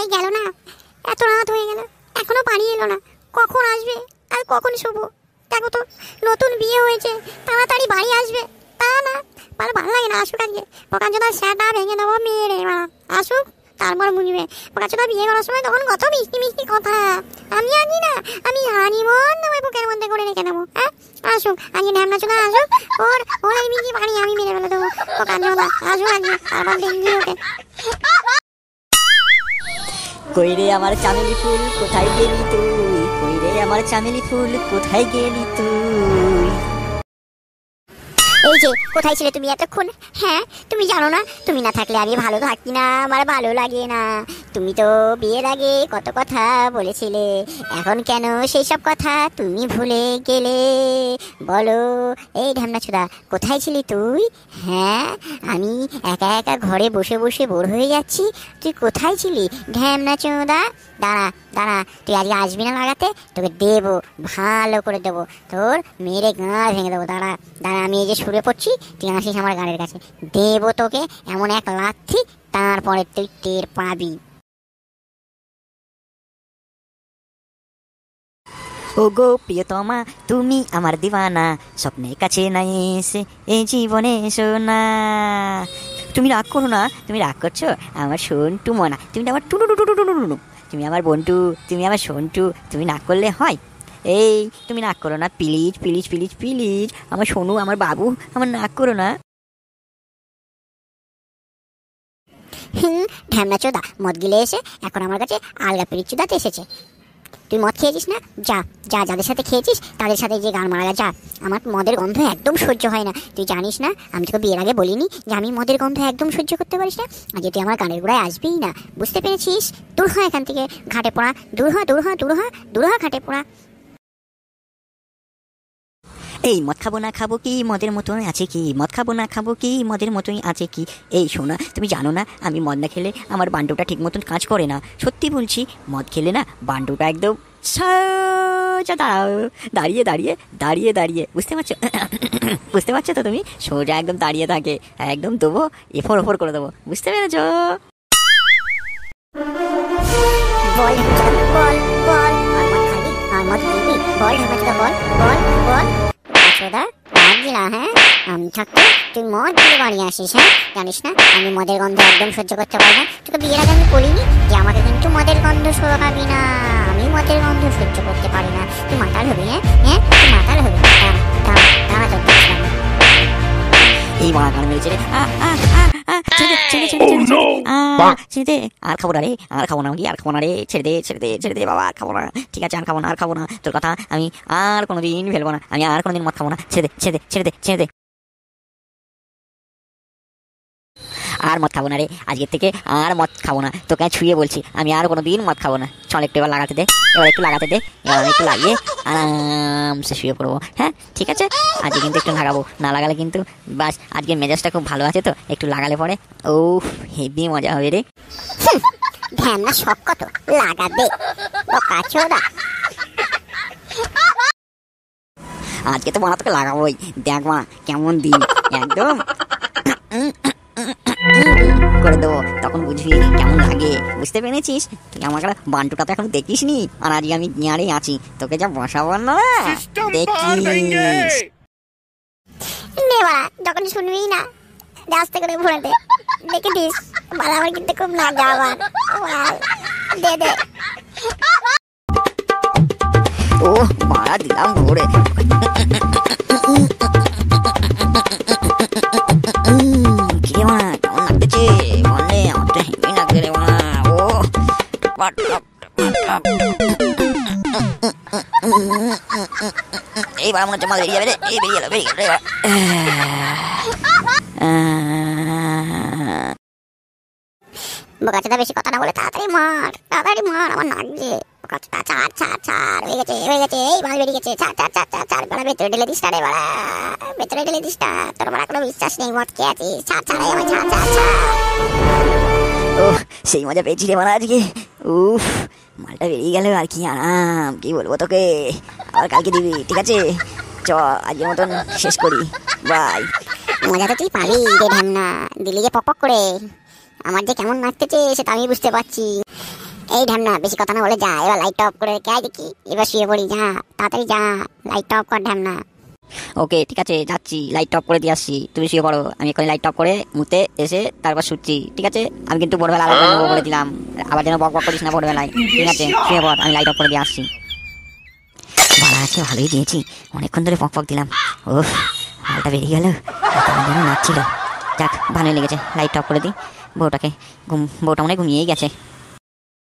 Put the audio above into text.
এই গেল না, এত রাত হয়ে গেল, এখনো বাড়ি এলো না। কখন আসবে আর কখন শুভ? দেখো তো, নতুন বিয়ে হয়েছে, তাড়াতাড়ি বাড়ি আসবে। তা না, ভালো লাগে না। আসুক আজকে, পোকাচোদা সেটা ভেঙে দেবো মেরে। আসুক, তারপর বুঝবে। পোকাচোদা বিয়ে করার সময় তখন কত মিষ্টি মিষ্টি কথা। আমি আনি না, আমি হানিমুন ওই বুকের মধ্যে করে রেখে দেবো। হ্যাঁ, আসুক আজকে, ঢ্যামনাচোদা আসুক, ওর এই মিষ্টি বাড়ি আমি মেরে ফেলে দেবো। পোকাচোদা আসুক আজকে, তারপর দেখবি ওকে। কই রে আমার চামেলি ফুল, কোথায় গেলি তুই? কই রে আমার চামেলি ফুল, কোথায় গেলি তুই? এই যে, কোথায় ছিলে তুমি এতক্ষণ? হ্যাঁ, তুমি জানো না, তুমি না থাকলে আমি ভালো থাকি না, আমার ভালো লাগে না। তুমি তো বিয়ের আগে কত কথা বলেছিলে, এখন কেন সেই সব কথা তুমি ভুলে গেলে? বলো, এই ঢ্যামনাচোদা, কোথায় ছিলি তুই? হ্যাঁ, আমি একা একা ঘরে বসে বসে বোর হয়ে যাচ্ছি, তুই কোথায় ছিলি ঢ্যামনাচোদা? দাঁড়া দাঁড়া, তুই আজকে আসবি না লাগাতে? তোকে দেবো, ভালো করে দেবো, তোর মেরে গাঁ ভেঙে দেবো। দাঁড়া দাঁড়া, আমি এই যে শুয়ে পড়ছি, তুই আসিস আমার গানের কাছে, দেবো তোকে এমন এক লাথি, তারপরে তুই টের পাবি। ও গো প্রিয়তমা, তুমি আমার দিওয়ানা, স্বপ্নের কাছে নাই এসে এই জীবনে এসো না। তুমি রাগ করো না, তুমি রাগ করছো আমার সন্টু মনা, তুমি আমার টুনু টুটু টুটু টুনু, তুমি আমার বন্টু, তুমি আমার সন্টু, তুমি রাগ করলে হয়? এই তুমি রাগ করো না প্লিজ প্লিজ প্লিজ প্লিজ, আমার সোনু, আমার বাবু, আমার রাগ করো না। ঢ্যামনাচোদা মদ গিলে এসে এখন আমার কাছে আলগা পিরিচুদাতে এসেছে। তুই মদ খেয়েছিস না? যা যা, যাদের সাথে খেয়েছিস তাদের সাথে যে গান মারা যা। আমার মদের গন্ধ একদম সহ্য হয় না, তুই জানিস না? আমি তোকে বিয়ের আগে বলিনি যে আমি মদের গন্ধ একদম সহ্য করতে পারিস না? আজকে তুই আমার গানের গোড়ায় আসবিই না, বুঝতে পেরেছিস? দূর হয় এখান থেকে, ঘাটে পড়া, দূর হয় দূর হয় দূর হয় দূর হয় ঘাটে পড়া। এই মদ খাবো না খাবো কি মদের মতোই আছে কি, মদ খাবো না খাবো কি মদের মতোই আছে কি। এই শোনা, তুমি জানো না আমি মদ না খেলে আমার বান্ডুটা ঠিক মতন কাজ করে না। সত্যি বলছি, মদ খেলে না বান্ডুটা একদম সোজা দাঁড়িয়ে দাঁড়িয়ে দাঁড়িয়ে দাঁড়িয়ে, বুঝতে পারছো? বুঝতে পারছো তো তুমি? সোজা একদম দাঁড়িয়ে থাকে, একদম দেবো এফর ওফর করে দেবো, বুঝতে পেরেছো? বল বল বল, আর মদ খাবি, আর মদ খাবি, বল ঢ্যামনাচোদা, বল বল বল। ঢ্যামনাচোদা মদ গিলা, হ্যাঁ? আমি থাকতে তুই মদ দিয়ে বাড়ি আসিস? হ্যাঁ, জানিস না আমি মদের গন্ধ একদম সহ্য করতে পারি না? তোকে বিয়ের আগে আমি বলিনি যে আমাকে কিন্তু মদের গন্ধ শোকাবি না? আমি মদের গন্ধ সহ্য করতে পারি না। তুই মাতাল হবি? হ্যাঁ হ্যাঁ, তুই মাতাল হবি। দাঁড়া দাঁড়া দাঁড়া, তোর দেখছিলাম। এই মারা গান মেরেছে রে, ছেড়ে দে, আর খাবো না রে, আর খাবো না, আর খাবো না রে, ছেড়ে দে ছেড়ে দে ছেড়ে দে বাবা, আর খাবো না, ঠিক আছে আর খাবো না, আর খাবো না, তোর কথা আমি আর কোনোদিন ফেলবো না, আমি আর কোনোদিন মদ খাবো না, ছেড়ে দে ছেড়ে দে ছেড়ে দে ছেড়ে দে। আর মদ খাবো না রে, আজকের থেকে আর মদ খাবো না, তোকে ছুঁয়ে বলছি, আমি আর কোনোদিন মদ খাবো না। চল একটু এবার লাগাতে দে, এবার একটু লাগাতে দে, এবার আমি একটু লাগিয়ে আরামসে শুয়ে পড়বো। হ্যাঁ ঠিক আছে, আজকে কিন্তু একটু লাগাবো, না লাগালে কিন্তু বাস, আজকের মেজাজটা খুব ভালো আছে তো, একটু লাগালে পরে ও হেভি মজা হবে রে। ধ্যান না, শখ কত, লাগা দে বোকাচোদা। আজকে তো মনে তোকে লাগাবোই, দেখ মা কেমন দিন, একদম করে দেবো, তখন বুঝবি কেমন লাগে, বুঝতে পেরেছিস? তুই আমার বান্টুটা তো এখন দেখিস নি, আর আজকে আমি গিয়ারেই আছি, তোকে যা বসাবো না দেখিস। যখন শুনবি না, আস্তে করে ভরে দে, দেখে দিস বাবা, আমার কিন্তু খুব না যাওয়া। দে দে, ও মারা দিলাম ভরে। এইবার মনে হচ্ছে মাল বেরিয়ে যাবে রে, এই বেরিয়ে গেল বেরিয়ে গেল। বোকাচোদা বেশি কথা না বলে তাড়াতাড়ি মার, তাড়াতাড়ি মার, আমার লাগছে। বোকাচোদা ছাড় ছাড় ছাড়, হয়ে গেছে হয়ে গেছে, এই মাল বেরিয়ে গেছে, ছাড় ছাড় ছাড় ছাড় ছাড়, বেড়া ভেতরে ঢেলে দিস না রে, বেড়া ভেতরে ঢেলে দিস না, তোর বেড়া কোনো বিশ্বাস নেই, মদ খেয়ে আছিস, ছাড় ছাড় আমার, ছাড় ছাড় ছাড়। ও সেই মজা পেয়েছি রে মারা আজকে, উফ মালটা বেরিয়ে গেল, আর কি আরাম, কি বলবো তোকে, আবার কালকে দিবি, ঠিক আছে? চ আজকের মতন শেষ করি, বাই। মজা তো তুই পাবি রে ঢ্যামনা, দিলি যে পক পক করে, আমার যে কেমন নাচতেছে সেটা আমি বুঝতে পারছি। এই ঢ্যামনা বেশি কথা না বলে যা, এবার লাইট অফ করে রেখে আয় দেখি, এবার শুয়ে পড়ি, যা তাড়াতাড়ি যা, লাইট অফ কর ঢ্যামনা। ওকে ঠিক আছে, যাচ্ছি, লাইট অফ করে দিয়ে আসছি, তুমি শুয়ে পড়ো, আমি এখন লাইট অফ করে মুতে এসে তারপর শুচ্ছি, ঠিক আছে? আমি কিন্তু ভোরবেলা আলাদা নেবো বলে দিলাম, আবার যেন বক বক করিস না ভোরবেলায়, ঠিক আছে? শুয়ে পড়, আমি লাইট অফ করে দিয়ে আসছি। বাড়া আছে, ভালোই দিয়েছি, অনেকক্ষণ ধরে পক পক দিলাম, ও মালটা বেরিয়ে গেল, যেন নাচছিল। যাক ভালোই লেগেছে, লাইট অফ করে দিই, বউটা মনে হয় ঘুমিয়েই গেছে।